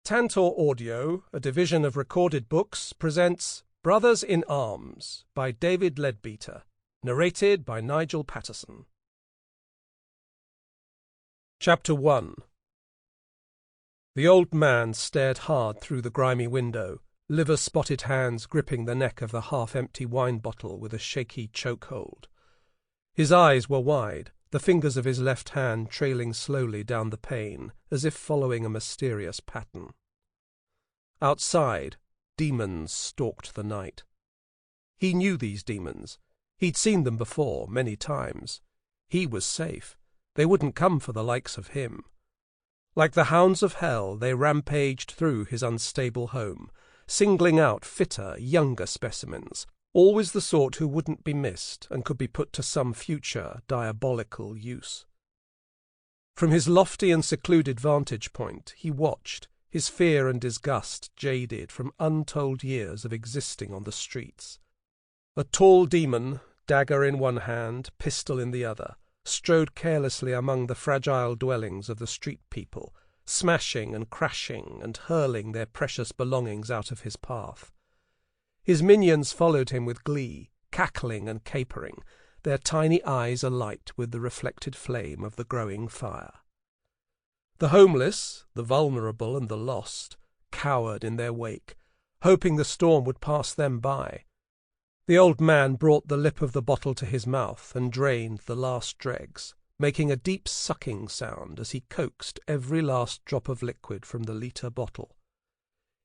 Tantor Audio, a division of Recorded Books, presents Brothers in Arms by David Leadbeater, narrated by Nigel Patterson. Chapter 1. The old man stared hard through the grimy window, liver-spotted hands gripping the neck of the half-empty wine bottle with a shaky chokehold. His eyes were wide, the fingers of his left hand trailing slowly down the pane, as if following a mysterious pattern. Outside, demons stalked the night. He knew these demons. He'd seen them before, many times. He was safe. They wouldn't come for the likes of him. Like the hounds of hell, they rampaged through his unstable home, singling out fitter, younger specimens, always the sort who wouldn't be missed and could be put to some future diabolical use. From his lofty and secluded vantage point, he watched, his fear and disgust jaded from untold years of existing on the streets. A tall demon, dagger in one hand, pistol in the other, strode carelessly among the fragile dwellings of the street people, smashing and crashing and hurling their precious belongings out of his path. His minions followed him with glee, cackling and capering, their tiny eyes alight with the reflected flame of the growing fire. The homeless, the vulnerable and the lost, cowered in their wake, hoping the storm would pass them by. The old man brought the lip of the bottle to his mouth and drained the last dregs, making a deep sucking sound as he coaxed every last drop of liquid from the litre bottle.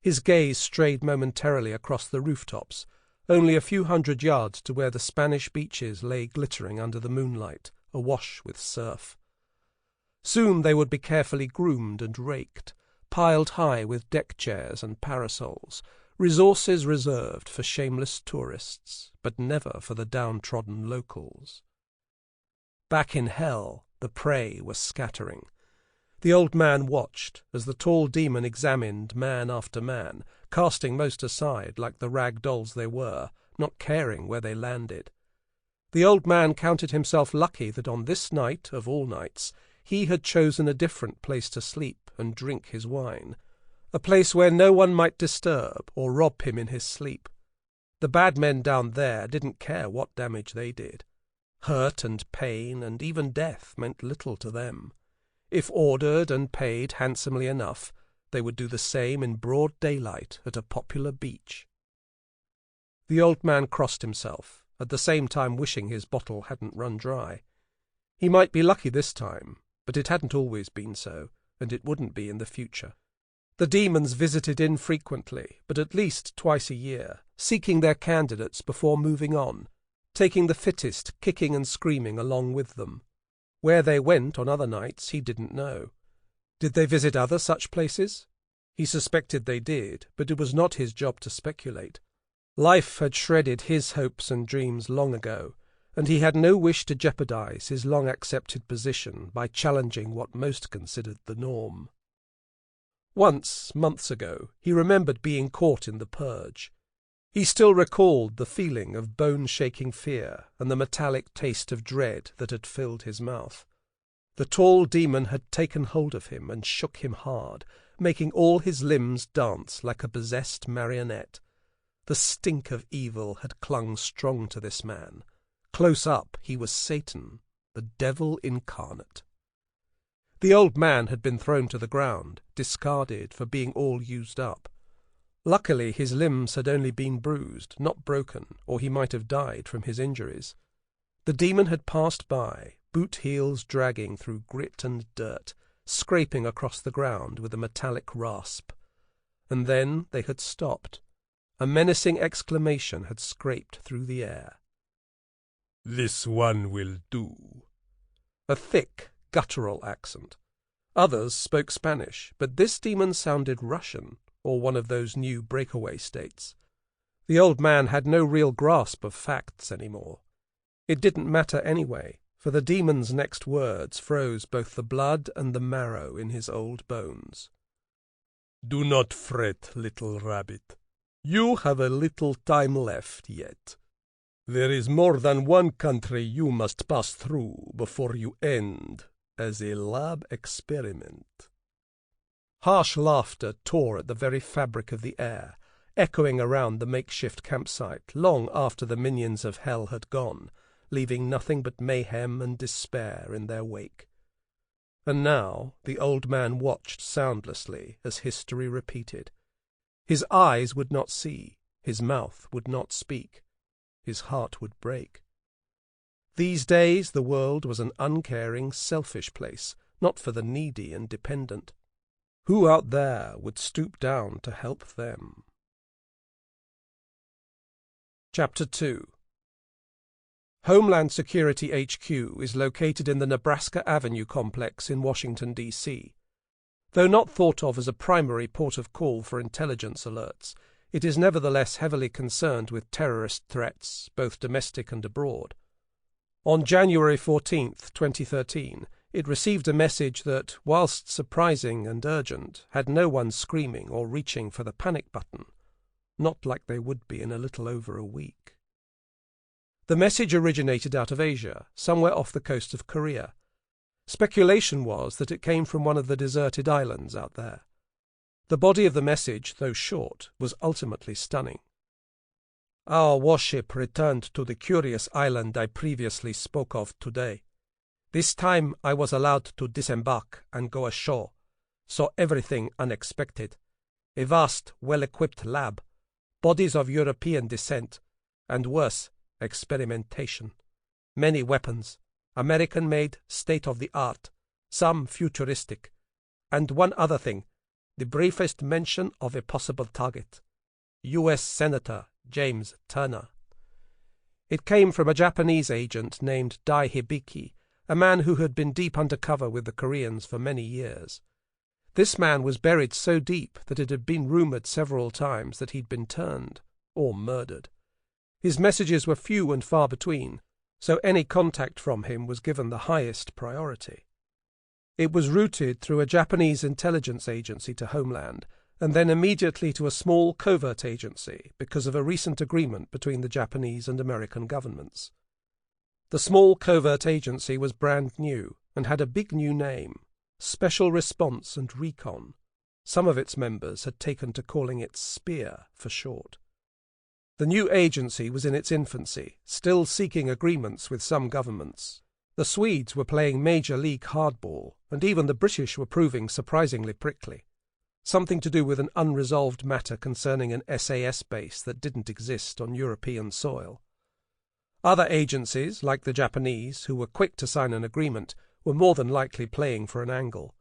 His gaze strayed momentarily across the rooftops, only a few hundred yards to where the Spanish beaches lay glittering under the moonlight, awash with surf. Soon they would be carefully groomed and raked, piled high with deck chairs and parasols, resources reserved for shameless tourists, but never for the downtrodden locals. Back in hell, the prey was scattering. The old man watched as the tall demon examined man after man, casting most aside like the rag dolls they were, not caring where they landed. The old man counted himself lucky that on this night, of all nights, he had chosen a different place to sleep and drink his wine, a place where no one might disturb or rob him in his sleep. The bad men down there didn't care what damage they did. Hurt and pain and even death meant little to them. If ordered and paid handsomely enough, they would do the same in broad daylight at a popular beach. The old man crossed himself, at the same time wishing his bottle hadn't run dry. He might be lucky this time, but it hadn't always been so, and it wouldn't be in the future. The demons visited infrequently, but at least twice a year, seeking their candidates before moving on, taking the fittest kicking and screaming along with them. Where they went on other nights he didn't know. Did they visit other such places? He suspected they did, but it was not his job to speculate. Life had shredded his hopes and dreams long ago, and he had no wish to jeopardize his long-accepted position by challenging what most considered the norm. Once, months ago, he remembered being caught in the purge. He still recalled the feeling of bone-shaking fear and the metallic taste of dread that had filled his mouth. The tall demon had taken hold of him and shook him hard, making all his limbs dance like a possessed marionette. The stink of evil had clung strong to this man. Close up, he was Satan, the devil incarnate. The old man had been thrown to the ground, discarded for being all used up. Luckily his limbs had only been bruised, not broken, or he might have died from his injuries. The demon had passed by, boot heels dragging through grit and dirt, scraping across the ground with a metallic rasp. And then they had stopped. A menacing exclamation had scraped through the air. "This one will do." A thick, guttural accent. Others spoke Spanish, but this demon sounded Russian, or one of those new breakaway states. The old man had no real grasp of facts anymore. It didn't matter anyway, for the demon's next words froze both the blood and the marrow in his old bones. "Do not fret, little rabbit. You have a little time left yet. There is more than one country you must pass through before you end as a lab experiment." Harsh laughter tore at the very fabric of the air, echoing around the makeshift campsite long after the minions of hell had gone, leaving nothing but mayhem and despair in their wake. And now the old man watched soundlessly as history repeated. His eyes would not see, his mouth would not speak, his heart would break. These days the world was an uncaring, selfish place, not for the needy and dependent. Who out there would stoop down to help them? Chapter 2. Homeland Security HQ is located in the Nebraska Avenue complex in Washington, D.C. Though not thought of as a primary port of call for intelligence alerts, it is nevertheless heavily concerned with terrorist threats, both domestic and abroad. On January 14, 2013, it received a message that, whilst surprising and urgent, had no one screaming or reaching for the panic button, not like they would be in a little over a week. The message originated out of Asia, somewhere off the coast of Korea. Speculation was that it came from one of the deserted islands out there. The body of the message, though short, was ultimately stunning. Our warship returned to the curious island I previously spoke of today. This time I was allowed to disembark and go ashore. Saw everything unexpected. A vast, well-equipped lab, bodies of European descent, and worse, experimentation. Many weapons, American-made, state-of-the-art, some futuristic. And one other thing, the briefest mention of a possible target. U.S. Senator James Turner. It came from a Japanese agent named Dai Hibiki, a man who had been deep undercover with the Koreans for many years. This man was buried so deep that it had been rumoured several times that he'd been turned, or murdered. His messages were few and far between, so any contact from him was given the highest priority. It was routed through a Japanese intelligence agency to Homeland, and then immediately to a small covert agency because of a recent agreement between the Japanese and American governments. The small covert agency was brand new and had a big new name, Special Response and Recon. Some of its members had taken to calling it SPEAR for short. The new agency was in its infancy, still seeking agreements with some governments. The Swedes were playing Major League hardball, and even the British were proving surprisingly prickly. Something to do with an unresolved matter concerning an SAS base that didn't exist on European soil. Other agencies, like the Japanese, who were quick to sign an agreement, were more than likely playing for an angle.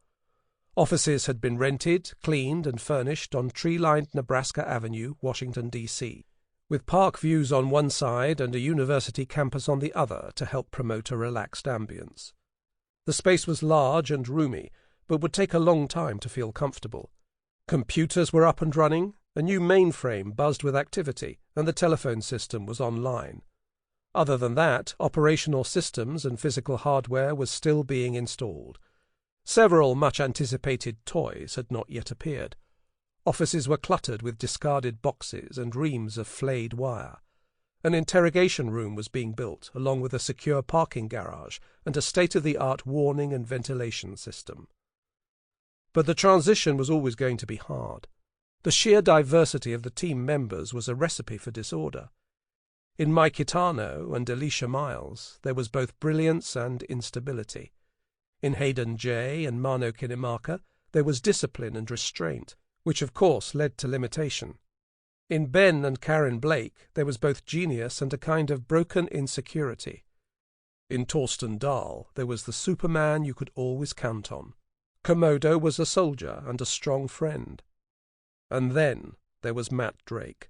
Offices had been rented, cleaned, and furnished on tree-lined Nebraska Avenue, Washington, D.C., with park views on one side and a university campus on the other to help promote a relaxed ambience. The space was large and roomy, but would take a long time to feel comfortable. Computers were up and running, a new mainframe buzzed with activity, and the telephone system was online. Other than that, operational systems and physical hardware was still being installed. Several much-anticipated toys had not yet appeared. Offices were cluttered with discarded boxes and reams of flayed wire. An interrogation room was being built, along with a secure parking garage and a state-of-the-art warning and ventilation system. But the transition was always going to be hard. The sheer diversity of the team members was a recipe for disorder. In Mai Kitano and Alicia Miles, there was both brilliance and instability. In Hayden J. and Mano Kinemaka, there was discipline and restraint, which of course led to limitation. In Ben and Karen Blake, there was both genius and a kind of broken insecurity. In Torsten Dahl, there was the Superman you could always count on. Komodo was a soldier and a strong friend. And then there was Matt Drake.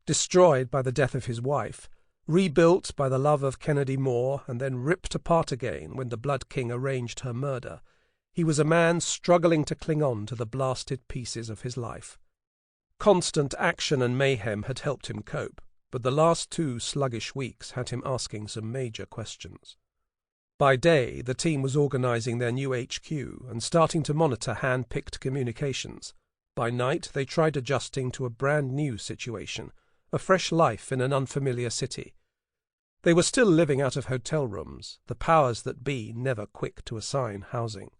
Destroyed by the death of his wife, rebuilt by the love of Kennedy Moore, and then ripped apart again when the Blood King arranged her murder, he was a man struggling to cling on to the blasted pieces of his life. Constant action and mayhem had helped him cope, but the last 2 sluggish weeks had him asking some major questions. By day, the team was organizing their new HQ and starting to monitor hand-picked communications. By night, they tried adjusting to a brand-new situation, a fresh life in an unfamiliar city. They were still living out of hotel rooms, the powers that be never quick to assign housing.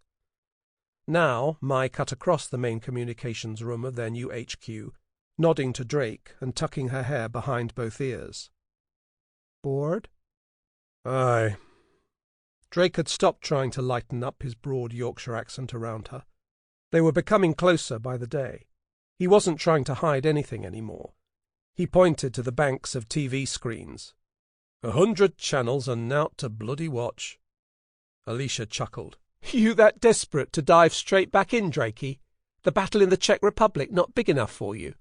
Now Mai cut across the main communications room of their new HQ, nodding to Drake and tucking her hair behind both ears. "Bored?" "Aye." Drake had stopped trying to lighten up his broad Yorkshire accent around her. They were becoming closer by the day. He wasn't trying to hide anything anymore. He pointed to the banks of TV screens. 100 channels and nowt to bloody watch. Alicia chuckled. "You that desperate to dive straight back in, Drakey? The battle in the Czech Republic not big enough for you?"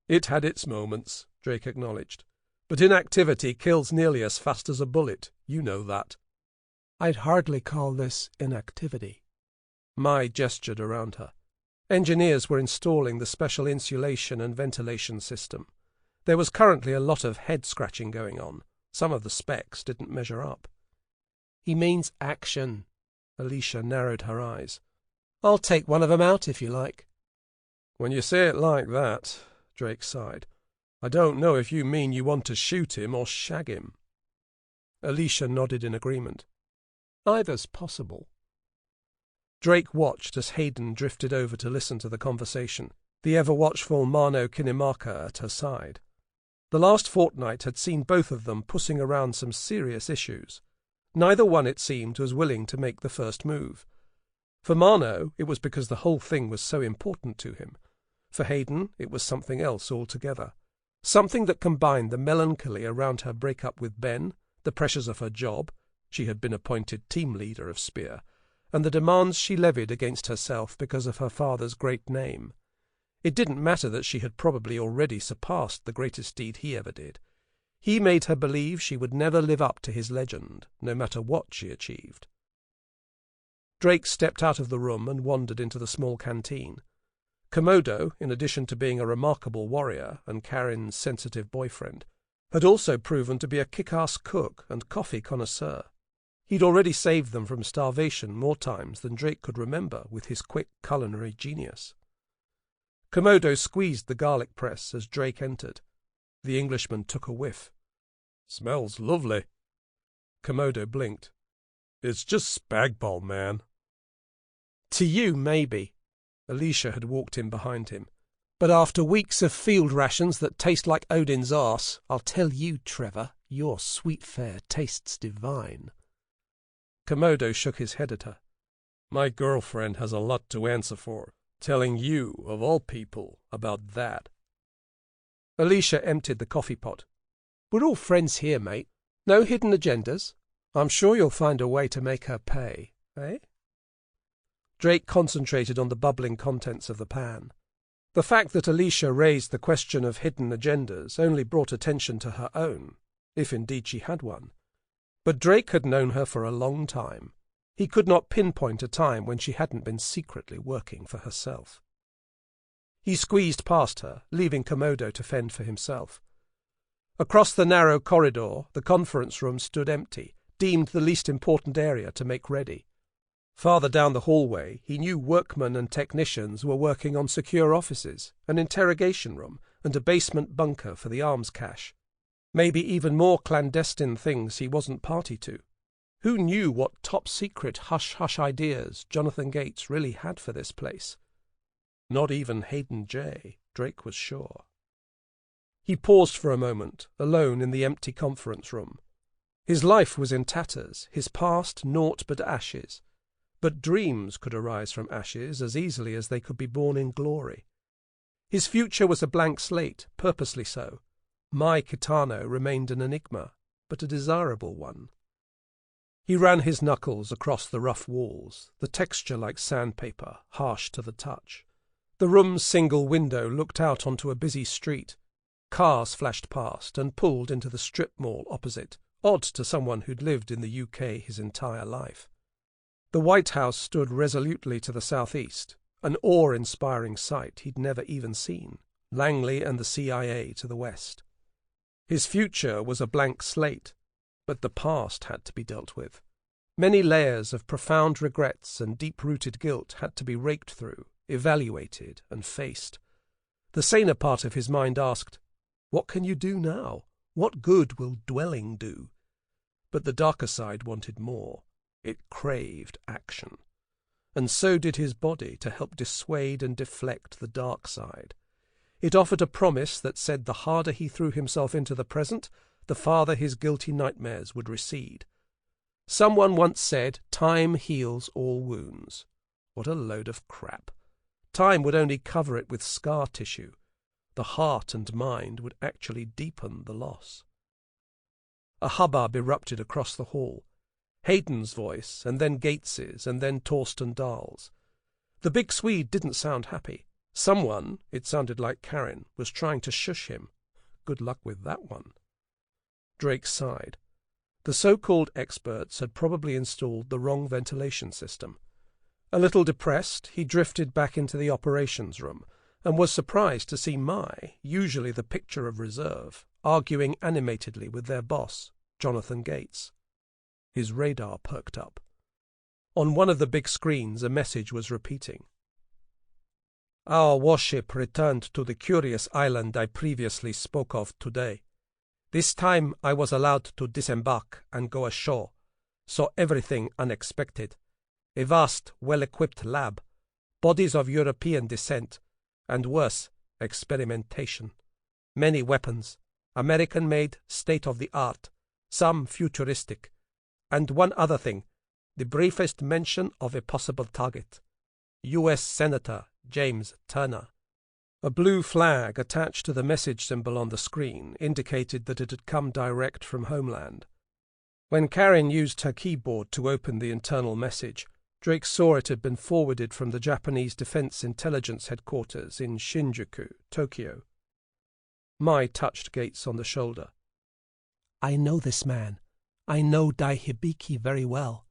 "It had its moments," Drake acknowledged. "But inactivity kills nearly as fast as a bullet. You know that." "I'd hardly call this inactivity." Mai gestured around her. Engineers were installing the special insulation and ventilation system. There was currently a lot of head-scratching going on. Some of the specs didn't measure up. "He means action." Alicia narrowed her eyes. "I'll take one of 'em out if you like." "When you say it like that," Drake sighed, "I don't know if you mean you want to shoot him or shag him." Alicia nodded in agreement. "Either's possible." Drake watched as Hayden drifted over to listen to the conversation, the ever-watchful Mano Kinemaka at her side. The last fortnight had seen both of them pussing around some serious issues. Neither one, it seemed, was willing to make the first move. For Mano, it was because the whole thing was so important to him. For Hayden, it was something else altogether. Something that combined the melancholy around her breakup with Ben, the pressures of her job — she had been appointed team leader of Spear — and the demands she levied against herself because of her father's great name. It didn't matter that she had probably already surpassed the greatest deed he ever did. He made her believe she would never live up to his legend, no matter what she achieved. Drake stepped out of the room and wandered into the small canteen. Komodo, in addition to being a remarkable warrior and Karin's sensitive boyfriend, had also proven to be a kick-ass cook and coffee connoisseur. He'd already saved them from starvation more times than Drake could remember with his quick culinary genius. Komodo squeezed the garlic press as Drake entered. The Englishman took a whiff. "Smells lovely." Komodo blinked. "It's just spagball, man." "To you, maybe." Alicia had walked in behind him. "But after weeks of field rations that taste like Odin's arse, I'll tell you, Trevor, your sweet fare tastes divine." Komodo shook his head at her. "My girlfriend has a lot to answer for, telling you, of all people, about that." Alicia emptied the coffee pot. "We're all friends here, mate. No hidden agendas. I'm sure you'll find a way to make her pay, eh?" Drake concentrated on the bubbling contents of the pan. The fact that Alicia raised the question of hidden agendas only brought attention to her own, if indeed she had one. But Drake had known her for a long time. He could not pinpoint a time when she hadn't been secretly working for herself. He squeezed past her, leaving Komodo to fend for himself. Across the narrow corridor, the conference room stood empty, deemed the least important area to make ready. Farther down the hallway, he knew workmen and technicians were working on secure offices, an interrogation room, and a basement bunker for the arms cache. Maybe even more clandestine things he wasn't party to. Who knew what top-secret hush-hush ideas Jonathan Gates really had for this place? Not even Hayden J., Drake was sure. He paused for a moment, alone in the empty conference room. His life was in tatters, his past naught but ashes. But dreams could arise from ashes as easily as they could be born in glory. His future was a blank slate, purposely so. Mai Kitano remained an enigma, but a desirable one. He ran his knuckles across the rough walls, the texture like sandpaper, harsh to the touch. The room's single window looked out onto a busy street. Cars flashed past and pulled into the strip mall opposite, odd to someone who'd lived in the UK his entire life. The White House stood resolutely to the southeast, an awe-inspiring sight he'd never even seen, Langley and the CIA to the west. His future was a blank slate, but the past had to be dealt with. Many layers of profound regrets and deep-rooted guilt had to be raked through, evaluated, and faced. The saner part of his mind asked, "What can you do now? What good will dwelling do?" But the darker side wanted more. It craved action. and so did his body to help dissuade and deflect the dark side. It offered a promise that said the harder he threw himself into the present, the farther his guilty nightmares would recede. Someone once said, "Time heals all wounds." What a load of crap. Time would only cover it with scar tissue. The heart and mind would actually deepen the loss. A hubbub erupted across the hall. Hayden's voice, and then Gates's, and then Torsten Dahl's. The big Swede didn't sound happy. Someone, it sounded like Karen, was trying to shush him. Good luck with that one. Drake sighed. The so-called experts had probably installed the wrong ventilation system. A little depressed, he drifted back into the operations room, and was surprised to see Mai, usually the picture of reserve, arguing animatedly with their boss, Jonathan Gates. His radar perked up. On one of the big screens a message was repeating. "Our warship returned to the curious island I previously spoke of today. This time I was allowed to disembark and go ashore, so everything unexpected. A vast, well-equipped lab, bodies of European descent, and worse, experimentation. Many weapons, American-made, state-of-the-art, some futuristic. And one other thing, the briefest mention of a possible target. U.S. Senator James Turner." A blue flag attached to the message symbol on the screen indicated that it had come direct from Homeland. When Karen used her keyboard to open the internal message, Drake saw it had been forwarded from the Japanese Defense Intelligence Headquarters in Shinjuku, Tokyo. Mai touched Gates on the shoulder. "I know this man. I know Dai Hibiki very well.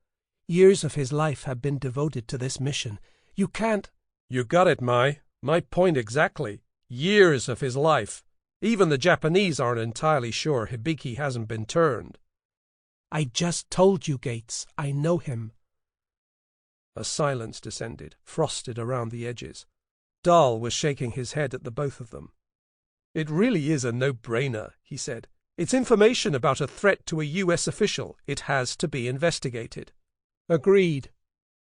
Years of his life have been devoted to this mission. You can't—" "You got it, Mai. My point exactly. Years of his life. Even the Japanese aren't entirely sure Hibiki hasn't been turned." "I just told you, Gates. I know him." A silence descended, frosted around the edges. Dahl was shaking his head at the both of them. "It really is a no-brainer," he said. "It's information about a threat to a U.S. official. It has to be investigated." "Agreed."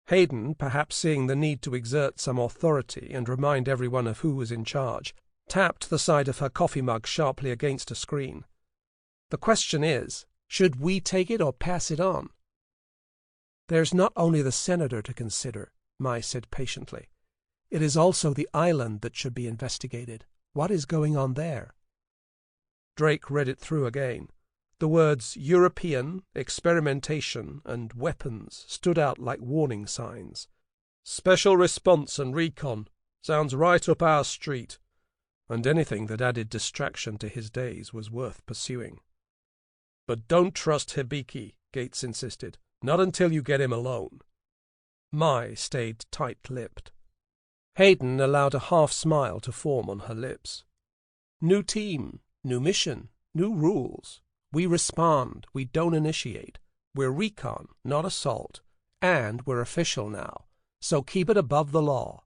Hayden, perhaps seeing the need to exert some authority and remind everyone of who was in charge, tapped the side of her coffee mug sharply against a screen. "The question is, should we take it or pass it on?" "There's not only the senator to consider," Mai said patiently. "It is also the island that should be investigated. What is going on there?" Drake read it through again. The words European, experimentation, and weapons stood out like warning signs. "Special response and recon. Sounds right up our street." And anything that added distraction to his days was worth pursuing. "But don't trust Hibiki," Gates insisted. "Not until you get him alone." Mai stayed tight-lipped. Hayden allowed a half-smile to form on her lips. "New team, new mission, new rules. We respond, we don't initiate. We're recon, not assault. And we're official now, so keep it above the law."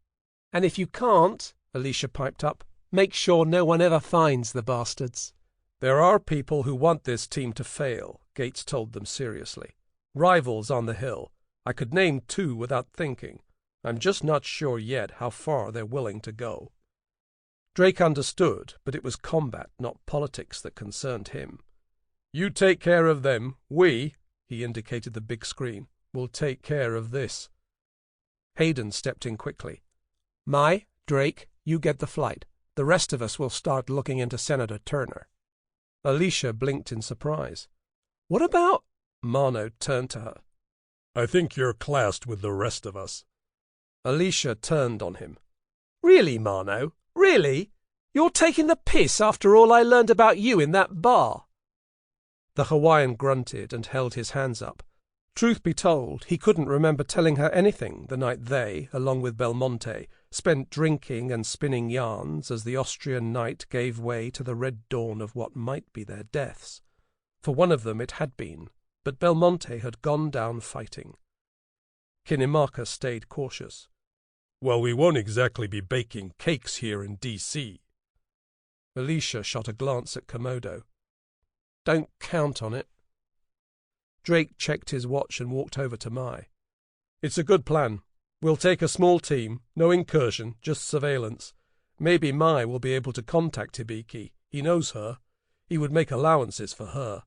"And if you can't," Alicia piped up, "make sure no one ever finds the bastards." "There are people who want this team to fail," Gates told them seriously. "Rivals on the Hill. I could name 2 without thinking. I'm just not sure yet how far they're willing to go." Drake understood, but it was combat, not politics, that concerned him. "You take care of them. We," he indicated the big screen, "will take care of this." Hayden stepped in quickly. "Mai, Drake, you get the flight. The rest of us will start looking into Senator Turner." Alicia blinked in surprise. "What about—" Mano turned to her. "I think you're classed with the rest of us." Alicia turned on him. "Really, Mano? Really? You're taking the piss after all I learned about you in that bar?" The Hawaiian grunted and held his hands up. Truth be told, he couldn't remember telling her anything the night they, along with Belmonte, spent drinking and spinning yarns as the Austrian night gave way to the red dawn of what might be their deaths. For one of them it had been, but Belmonte had gone down fighting. Kinemaka stayed cautious. "Well, we won't exactly be baking cakes here in D.C. Alicia shot a glance at Komodo. "Don't count on it." Drake checked his watch and walked over to Mai. "It's a good plan. We'll take a small team, no incursion, just surveillance. Maybe Mai will be able to contact Hibiki. He knows her. He would make allowances for her.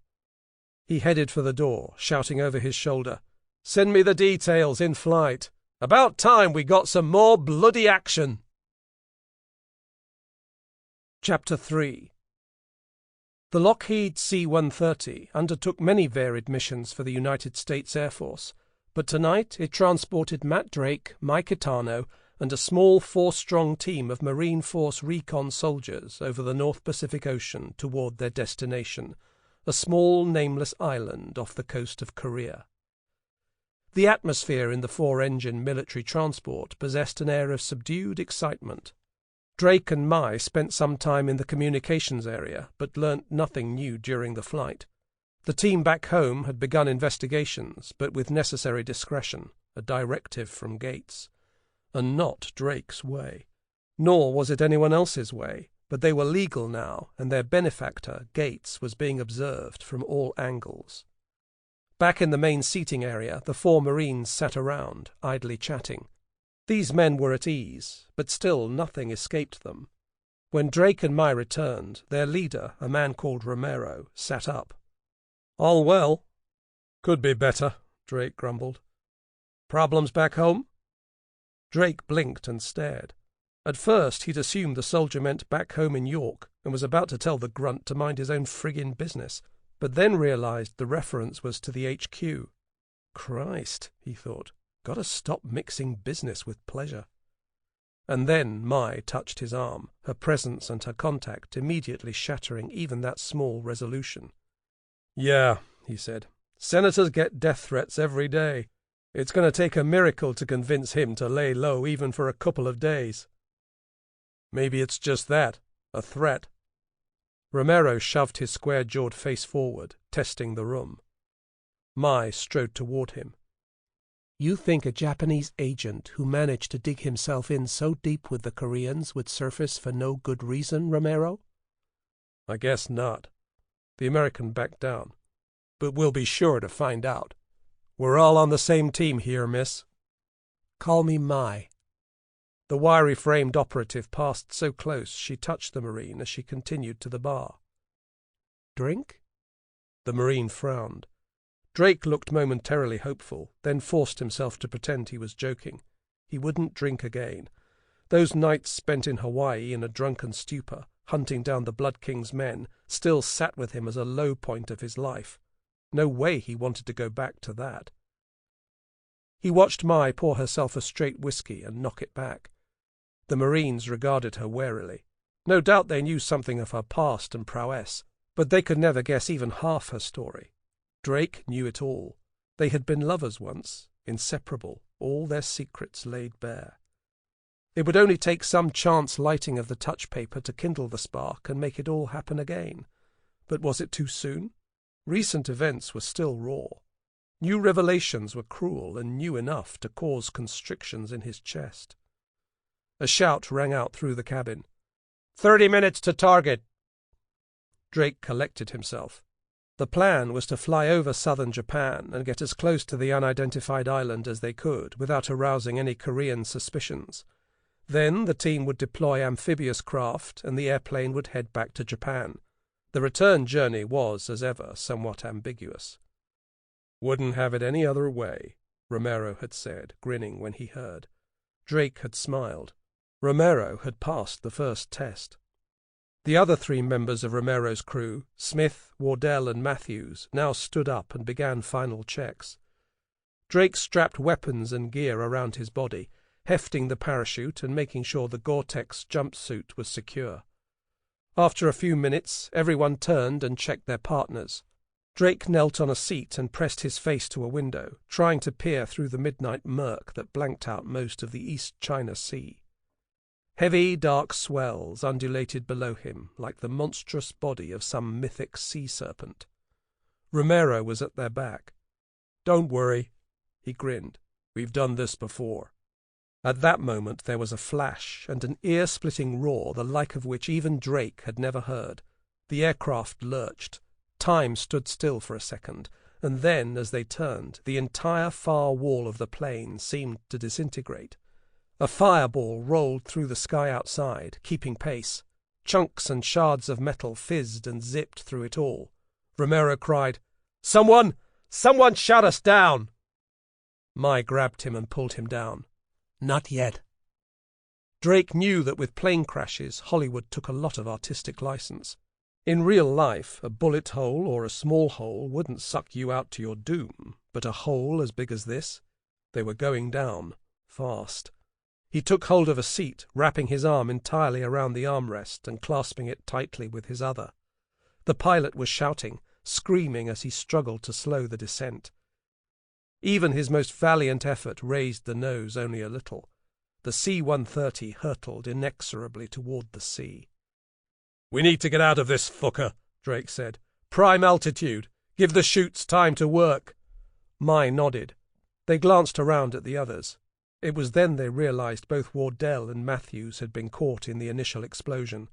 He headed for the door, shouting over his shoulder, "Send me the details in flight. About time we got some more bloody action." Chapter 3. The Lockheed C-130 undertook many varied missions for the United States Air Force, but tonight it transported Matt Drake, Mai Kitano, and a small 4-strong team of Marine Force recon soldiers over the North Pacific Ocean toward their destination, a small nameless island off the coast of Korea. The atmosphere in the 4-engine military transport possessed an air of subdued excitement. Drake and Mai spent some time in the communications area, but learnt nothing new during the flight. The team back home had begun investigations, but with necessary discretion, a directive from Gates. And not Drake's way. Nor was it anyone else's way, but they were legal now, and their benefactor, Gates, was being observed from all angles. Back in the main seating area, the 4 Marines sat around, idly chatting. These men were at ease, but still nothing escaped them. When Drake and Mai returned, their leader, a man called Romero, sat up. "All well?" "Could be better," Drake grumbled. "Problems back home?" Drake blinked and stared. At first he'd assumed the soldier meant back home in York, and was about to tell the grunt to mind his own friggin' business, but then realized the reference was to the HQ. Christ, he thought, gotta stop mixing business with pleasure. And then Mai touched his arm, her presence and her contact immediately shattering even that small resolution. "Yeah," he said, "senators get death threats every day. It's going to take a miracle to convince him to lay low even for a couple of days." "Maybe it's just that, a threat." Romero shoved his square-jawed face forward, testing the room. Mai strode toward him. "You think a Japanese agent who managed to dig himself in so deep with the Koreans would surface for no good reason, Romero?" "I guess not." The American backed down. "But we'll be sure to find out. We're all on the same team here, miss." "Call me Mai." The wiry-framed operative passed so close she touched the Marine as she continued to the bar. "Drink?" The Marine frowned. Drake looked momentarily hopeful, then forced himself to pretend he was joking. He wouldn't drink again. Those nights spent in Hawaii in a drunken stupor, hunting down the Blood King's men, still sat with him as a low point of his life. No way he wanted to go back to that. He watched Mai pour herself a straight whiskey and knock it back. The Marines regarded her warily. No doubt they knew something of her past and prowess, but they could never guess even half her story. Drake knew it all. They had been lovers once, inseparable, all their secrets laid bare. It would only take some chance lighting of the touch paper to kindle the spark and make it all happen again. But was it too soon? Recent events were still raw. New revelations were cruel and new enough to cause constrictions in his chest. A shout rang out through the cabin. 30 minutes to target." Drake collected himself. The plan was to fly over southern Japan and get as close to the unidentified island as they could without arousing any Korean suspicions. Then the team would deploy amphibious craft and the airplane would head back to Japan. The return journey was, as ever, somewhat ambiguous. "Wouldn't have it any other way," Romero had said, grinning when he heard. Drake had smiled. Romero had passed the first test. The other 3 members of Romero's crew, Smith, Wardell, and Matthews, now stood up and began final checks. Drake strapped weapons and gear around his body, hefting the parachute and making sure the Gore-Tex jumpsuit was secure. After a few minutes, everyone turned and checked their partners. Drake knelt on a seat and pressed his face to a window, trying to peer through the midnight murk that blanked out most of the East China Sea. Heavy, dark swells undulated below him like the monstrous body of some mythic sea serpent. Romero was at their back. "Don't worry," he grinned. "We've done this before." At that moment there was a flash and an ear-splitting roar the like of which even Drake had never heard. The aircraft lurched. Time stood still for a second, and then, as they turned, the entire far wall of the plane seemed to disintegrate. A fireball rolled through the sky outside, keeping pace. Chunks and shards of metal fizzed and zipped through it all. Romero cried, "Someone! Someone shut us down!" Mai grabbed him and pulled him down. "Not yet." Drake knew that with plane crashes, Hollywood took a lot of artistic license. In real life, a bullet hole or a small hole wouldn't suck you out to your doom, but a hole as big as this? They were going down, fast. He took hold of a seat, wrapping his arm entirely around the armrest and clasping it tightly with his other. The pilot was shouting, screaming as he struggled to slow the descent. Even his most valiant effort raised the nose only a little. The C-130 hurtled inexorably toward the sea. "We need to get out of this fucker," Drake said. "Prime altitude. Give the chutes time to work." Mai nodded. They glanced around at the others. It was then they realized both Wardell and Matthews had been caught in the initial explosion.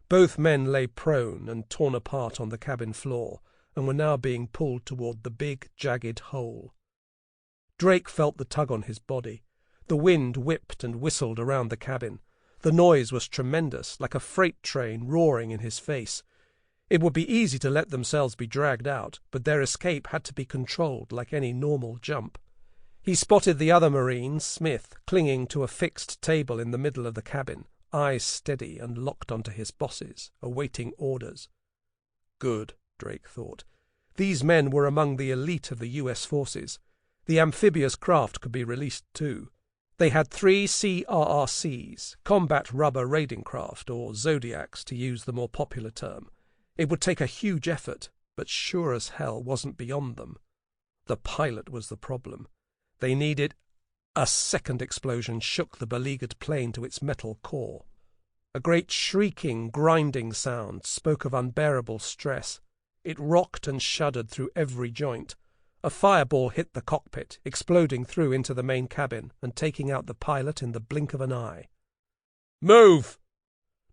Both men lay prone and torn apart on the cabin floor, and were now being pulled toward the big, jagged hole. Drake felt the tug on his body. The wind whipped and whistled around the cabin. The noise was tremendous, like a freight train roaring in his face. It would be easy to let themselves be dragged out, but their escape had to be controlled like any normal jump. He spotted the other Marine, Smith, clinging to a fixed table in the middle of the cabin, eyes steady and locked onto his bosses, awaiting orders. Good, Drake thought. These men were among the elite of the U.S. forces. The amphibious craft could be released too. They had 3 CRRCs, combat rubber raiding craft, or Zodiacs to use the more popular term. It would take a huge effort, but sure as hell wasn't beyond them. The pilot was the problem. They needed... A second explosion shook the beleaguered plane to its metal core. A great shrieking, grinding sound spoke of unbearable stress. It rocked and shuddered through every joint. A fireball hit the cockpit, exploding through into the main cabin and taking out the pilot in the blink of an eye. "Move!"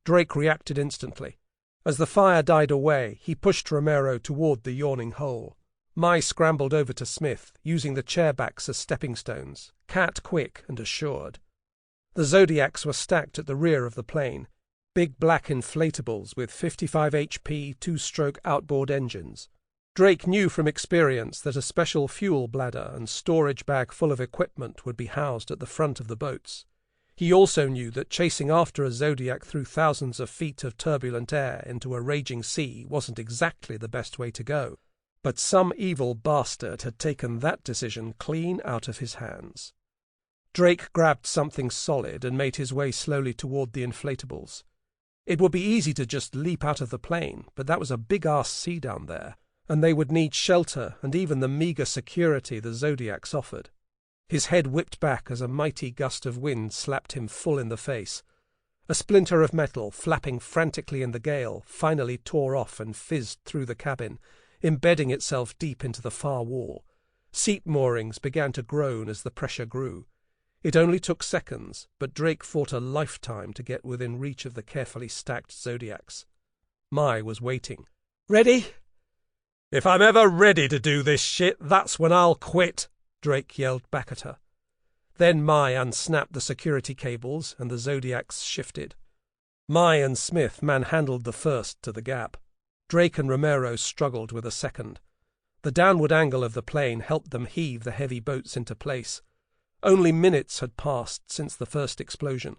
Drake reacted instantly. As the fire died away, he pushed Romero toward the yawning hole. Mai scrambled over to Smith, using the chair backs as stepping stones, cat-quick and assured. The Zodiacs were stacked at the rear of the plane, big black inflatables with 55 HP two-stroke outboard engines. Drake knew from experience that a special fuel bladder and storage bag full of equipment would be housed at the front of the boats. He also knew that chasing after a Zodiac through thousands of feet of turbulent air into a raging sea wasn't exactly the best way to go. But some evil bastard had taken that decision clean out of his hands. Drake grabbed something solid and made his way slowly toward the inflatables. It would be easy to just leap out of the plane, but that was a big-ass sea down there, and they would need shelter and even the meager security the Zodiacs offered. His head whipped back as a mighty gust of wind slapped him full in the face. A splinter of metal, flapping frantically in the gale, finally tore off and fizzed through the cabin, embedding itself deep into the far wall. Seat moorings began to groan as the pressure grew. It only took seconds, but Drake fought a lifetime to get within reach of the carefully stacked Zodiacs. Mai was waiting. "Ready?" "If I'm ever ready to do this shit, that's when I'll quit," Drake yelled back at her. Then Mai unsnapped the security cables and the Zodiacs shifted. Mai and Smith manhandled the first to the gap. Drake and Romero struggled with a second. The downward angle of the plane helped them heave the heavy boats into place. Only minutes had passed since the first explosion.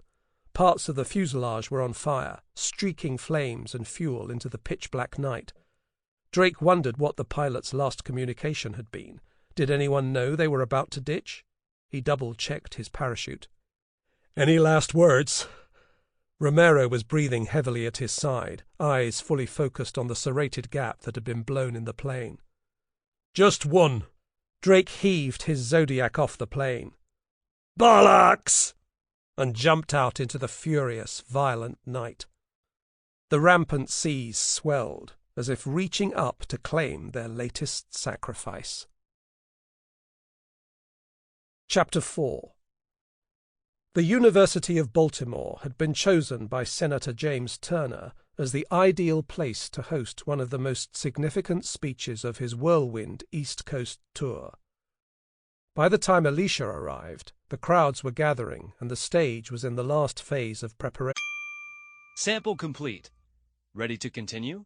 Parts of the fuselage were on fire, streaking flames and fuel into the pitch-black night. Drake wondered what the pilot's last communication had been. Did anyone know they were about to ditch? He double-checked his parachute. "Any last words?" Romero was breathing heavily at his side, eyes fully focused on the serrated gap that had been blown in the plane. "Just one." Drake heaved his Zodiac off the plane. "Bollocks!" and jumped out into the furious, violent night. The rampant seas swelled, as if reaching up to claim their latest sacrifice. Chapter 4. The University of Baltimore had been chosen by Senator James Turner as the ideal place to host one of the most significant speeches of his whirlwind East Coast tour. By the time Alicia arrived, the crowds were gathering and the stage was in the last phase of preparation. Sample complete. Ready to continue?